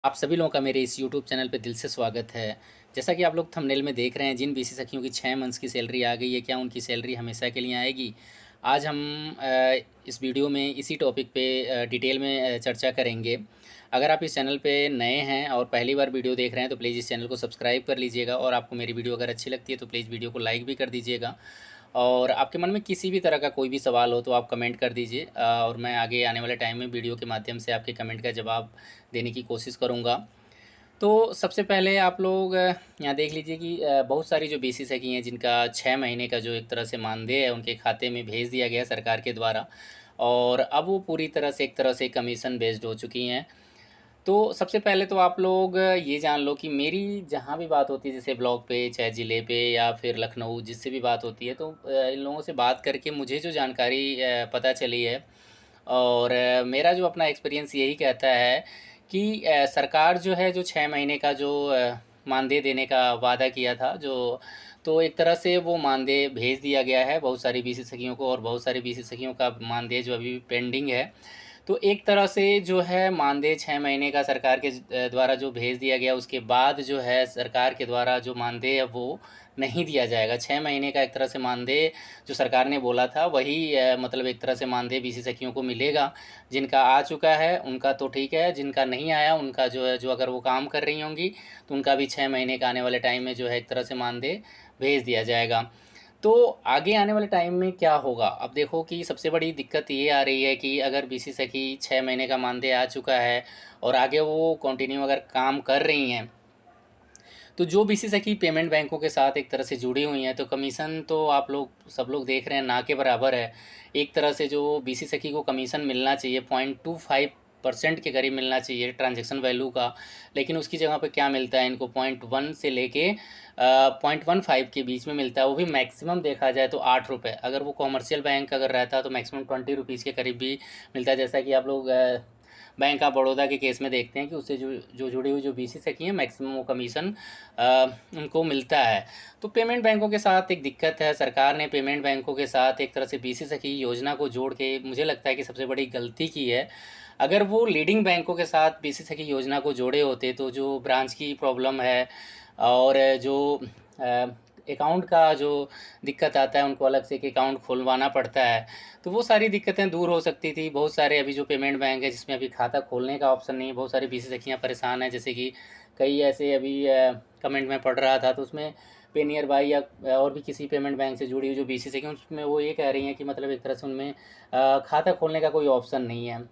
आप सभी लोगों का मेरे इस यूट्यूब चैनल पे दिल से स्वागत है। जैसा कि आप लोग थंबनेल में देख रहे हैं, जिन बीसी सखियों की 6 मंथ्स की सैलरी आ गई है, क्या उनकी सैलरी हमेशा के लिए आएगी? आज हम इस वीडियो में इसी टॉपिक पे डिटेल में चर्चा करेंगे। अगर आप इस चैनल पे नए हैं और पहली बार वीडियो देख रहे हैं, तो प्लीज़ इस चैनल को सब्सक्राइब कर लीजिएगा और आपको मेरी वीडियो अगर अच्छी लगती है, तो प्लीज़ वीडियो को लाइक भी कर दीजिएगा। और आपके मन में किसी भी तरह का कोई भी सवाल हो, तो आप कमेंट कर दीजिए और मैं आगे आने वाले टाइम में वीडियो के माध्यम से आपके कमेंट का जवाब देने की कोशिश करूँगा। तो सबसे पहले आप लोग यहाँ देख लीजिए कि बहुत सारी जो बेसिस है कि हैं जिनका 6 महीने का जो एक तरह से मानदेय है उनके खाते में भेज दिया गया है सरकार के द्वारा, और अब वो पूरी तरह से एक तरह से कमीशन बेस्ड हो चुकी हैं। तो सबसे पहले तो आप लोग ये जान लो कि मेरी जहाँ भी बात होती है, जैसे ब्लॉग पे चाहे ज़िले पे या फिर लखनऊ, जिससे भी बात होती है, तो इन लोगों से बात करके मुझे जो जानकारी पता चली है, और मेरा जो अपना एक्सपीरियंस यही कहता है कि सरकार जो है, जो 6 महीने का जो मानदेय देने का वादा किया था, जो तो एक तरह से वो मानदेय भेज दिया गया है बहुत सारी बीसी सखियों को, और बहुत सारी बीसी सखियों का मानदेय जो अभी भी पेंडिंग है। तो एक तरह से जो है मानदेय 6 महीने का सरकार के द्वारा जो भेज दिया गया, उसके बाद जो है सरकार के द्वारा जो मानदेय है वो नहीं दिया जाएगा। 6 महीने का एक तरह से मानदेय जो सरकार ने बोला था, वही मतलब एक तरह से मानदेय बीसी सखियों को मिलेगा। जिनका आ चुका है उनका तो ठीक है, जिनका नहीं आया उनका जो है, जो अगर वो काम कर रही होंगी, तो उनका भी 6 महीने का आने वाले टाइम में जो है एक तरह से मानदेय भेज दिया जाएगा। तो आगे आने वाले टाइम में क्या होगा? अब देखो कि सबसे बड़ी दिक्कत ये आ रही है कि अगर बीसी सखी 6 महीने का मानदेय आ चुका है और आगे वो कंटिन्यू अगर काम कर रही हैं, तो जो बीसी सखी पेमेंट बैंकों के साथ एक तरह से जुड़ी हुई हैं, तो कमीशन तो आप लोग सब लोग देख रहे हैं ना के बराबर है। एक तरह से जो बीसी सखी को कमीशन मिलना चाहिए 0.25% के करीब मिलना चाहिए ट्रांजैक्शन वैल्यू का, लेकिन उसकी जगह पे क्या मिलता है इनको 0.1 से लेके 0.15 के बीच में मिलता है, वो भी मैक्सिमम देखा जाए तो 8 रुपये। अगर वो कॉमर्शियल बैंक अगर रहता तो मैक्सिमम 20 रुपीज़ के करीब भी मिलता है, जैसा कि आप लोग बैंक ऑफ बड़ौदा के केस में देखते हैं कि उससे जो जो जुड़ी हुई जो बीसी सखी हैं, मैक्सिमम वो कमीशन उनको मिलता है। तो पेमेंट बैंकों के साथ एक दिक्कत है, सरकार ने पेमेंट बैंकों के साथ एक तरह से बीसी सखी योजना को जोड़ के मुझे लगता है कि सबसे बड़ी गलती की है। अगर वो लीडिंग बैंकों के साथ बीसी सखी योजना को जोड़े होते, तो जो ब्रांच की प्रॉब्लम है और जो अकाउंट का जो दिक्कत आता है, उनको अलग से एक अकाउंट खुलवाना पड़ता है, तो वो सारी दिक्कतें दूर हो सकती थी। बहुत सारे अभी जो पेमेंट बैंक है जिसमें अभी खाता खोलने का ऑप्शन नहीं है, बहुत सारी बीसी सखियाँ परेशान हैं। जैसे कि कई ऐसे अभी कमेंट में पढ़ रहा था, तो उसमें पेनियर बाई या और भी किसी पेमेंट बैंक से जुड़ी हुई जो बीसी सखी, उसमें वो ये कह रही हैं कि मतलब एक तरह से उनमें खाता खोलने का कोई ऑप्शन नहीं है।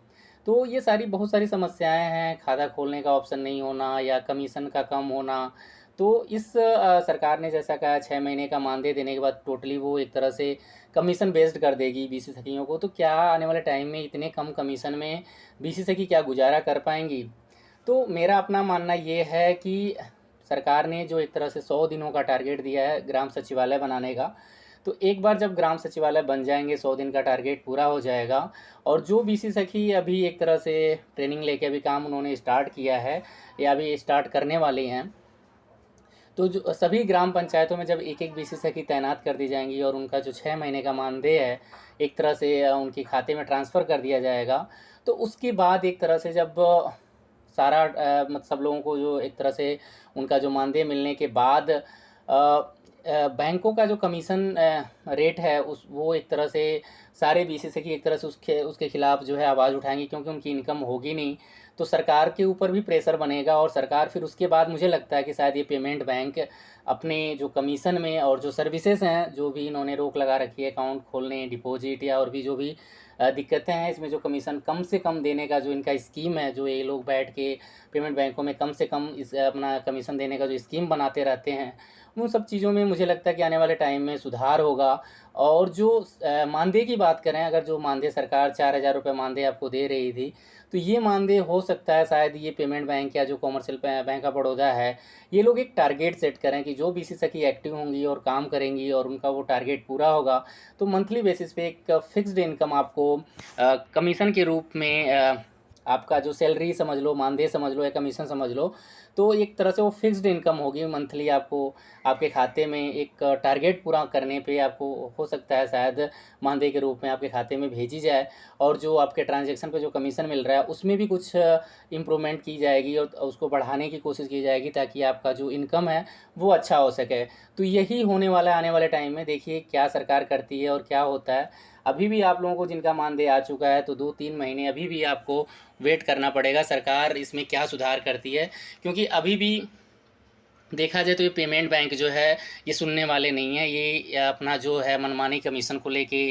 तो ये सारी बहुत सारी समस्याएं हैं, खाता खोलने का ऑप्शन नहीं होना या कमीशन का कम होना। तो इस सरकार ने जैसा कहा 6 महीने का मानदेय देने के बाद टोटली वो एक तरह से कमीशन बेस्ड कर देगी बीसी सखियों को, तो क्या आने वाले टाइम में इतने कम कमीशन में बीसी सखी क्या गुजारा कर पाएंगी? तो मेरा अपना मानना ये है कि सरकार ने जो एक तरह से 100 दिनों का टारगेट दिया है ग्राम सचिवालय बनाने का, तो एक बार जब ग्राम सचिवालय बन जाएंगे, 100 दिन का टारगेट पूरा हो जाएगा, और जो बीसी सखी अभी एक तरह से ट्रेनिंग लेके अभी काम उन्होंने स्टार्ट किया है या अभी स्टार्ट करने वाली हैं, तो जो सभी ग्राम पंचायतों में जब एक एक बीसी सखी तैनात कर दी जाएंगी और उनका जो 6 महीने का मानदेय है एक तरह से उनके खाते में ट्रांसफ़र कर दिया जाएगा, तो उसके बाद एक तरह से जब सारा मतलब सब लोगों को जो एक तरह से उनका जो मानदेय मिलने के बाद बैंकों का जो कमीशन रेट है, उस वो एक तरह से सारे बीसी से कि एक तरह से उसके खिलाफ जो है आवाज़ उठाएंगी, क्योंकि उनकी इनकम होगी नहीं। तो सरकार के ऊपर भी प्रेशर बनेगा, और सरकार फिर उसके बाद मुझे लगता है कि शायद ये पेमेंट बैंक अपने जो कमीशन में और जो सर्विसेज हैं, जो भी इन्होंने रोक लगा रखी है अकाउंट खोलने, डिपॉजिट या और भी जो भी दिक्कतें हैं, इसमें जो कमीशन कम से कम देने का जो इनका स्कीम है, जो ये लोग बैठ के पेमेंट बैंकों में कम से कम इस अपना कमीशन देने का जो स्कीम बनाते रहते हैं, उन सब चीज़ों में मुझे लगता है कि आने वाले टाइम में सुधार होगा। और जो मानदेय की बात करें, अगर जो मानदेय सरकार 4,000 रुपये मानदेय आपको दे रही थी, तो ये मानदेय हो सकता है शायद ये पेमेंट बैंक या जो कॉमर्शियल बैंक ऑफ बड़ौदा है, ये लोग एक टारगेट सेट करें कि जो बीसी सखी एक्टिव होंगी और काम करेंगी और उनका वो टारगेट पूरा होगा, तो मंथली बेसिस पे एक फिक्स्ड इनकम आपको कमीशन के रूप में आपका जो सैलरी समझ लो, मानदेय समझ लो या कमीशन समझ लो, तो एक तरह से वो फिक्स्ड इनकम होगी मंथली। आपको आपके खाते में एक टारगेट पूरा करने पे आपको हो सकता है शायद मानदेय के रूप में आपके खाते में भेजी जाए, और जो आपके ट्रांजैक्शन पे जो कमीशन मिल रहा है उसमें भी कुछ इम्प्रूवमेंट की जाएगी और उसको बढ़ाने की कोशिश की जाएगी, ताकि आपका जो इनकम है वो अच्छा हो सके। तो यही होने वाला है आने वाले टाइम में। देखिए क्या सरकार करती है और क्या होता है। अभी भी आप लोगों को जिनका मानदेय आ चुका है, तो 2-3 महीने अभी भी आपको वेट करना पड़ेगा, सरकार इसमें क्या सुधार करती है। क्योंकि अभी भी देखा जाए तो ये पेमेंट बैंक जो है ये सुनने वाले नहीं हैं। ये अपना जो है मनमानी कमीशन को लेके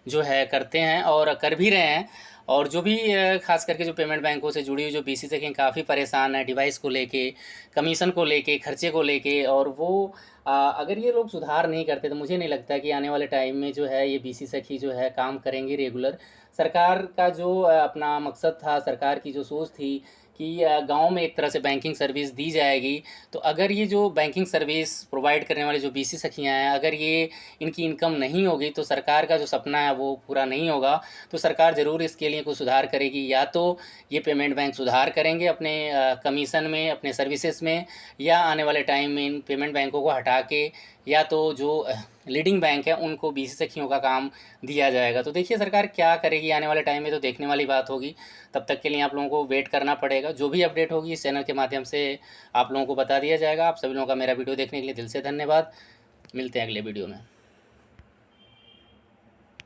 जो है करते हैं और कर भी रहे हैं। और जो भी खास करके जो पेमेंट बैंकों से जुड़ी हुई जो बीसी सखी काफ़ी परेशान है डिवाइस को लेके, कमीशन को लेके, खर्चे को लेके। और वो अगर ये लोग सुधार नहीं करते तो मुझे नहीं लगता कि आने वाले टाइम में जो है ये बीसी सखी जो है काम करेंगी रेगुलर। सरकार का जो अपना मकसद था, सरकार की जो सोच थी कि गाँव में एक तरह से बैंकिंग सर्विस दी जाएगी, तो अगर ये जो बैंकिंग सर्विस प्रोवाइड करने वाले जो बीसी सखियाँ हैं, अगर ये इनकी इनकम नहीं होगी तो सरकार का जो सपना है वो पूरा नहीं होगा। तो सरकार ज़रूर इसके लिए कुछ सुधार करेगी। या तो ये पेमेंट बैंक सुधार करेंगे अपने कमीशन में, अपने सर्विसेज में, या आने वाले टाइम में इन पेमेंट बैंकों को हटा के या तो जो लीडिंग बैंक है उनको बीसी सखियों का काम दिया जाएगा। तो देखिए सरकार क्या करेगी आने वाले टाइम में, तो देखने वाली बात होगी। तब तक के लिए आप लोगों को वेट करना पड़ेगा। जो भी अपडेट होगी इस चैनल के माध्यम से आप लोगों को बता दिया जाएगा। आप सभी लोगों का मेरा वीडियो देखने के लिए दिल से धन्यवाद। मिलते हैं अगले वीडियो में।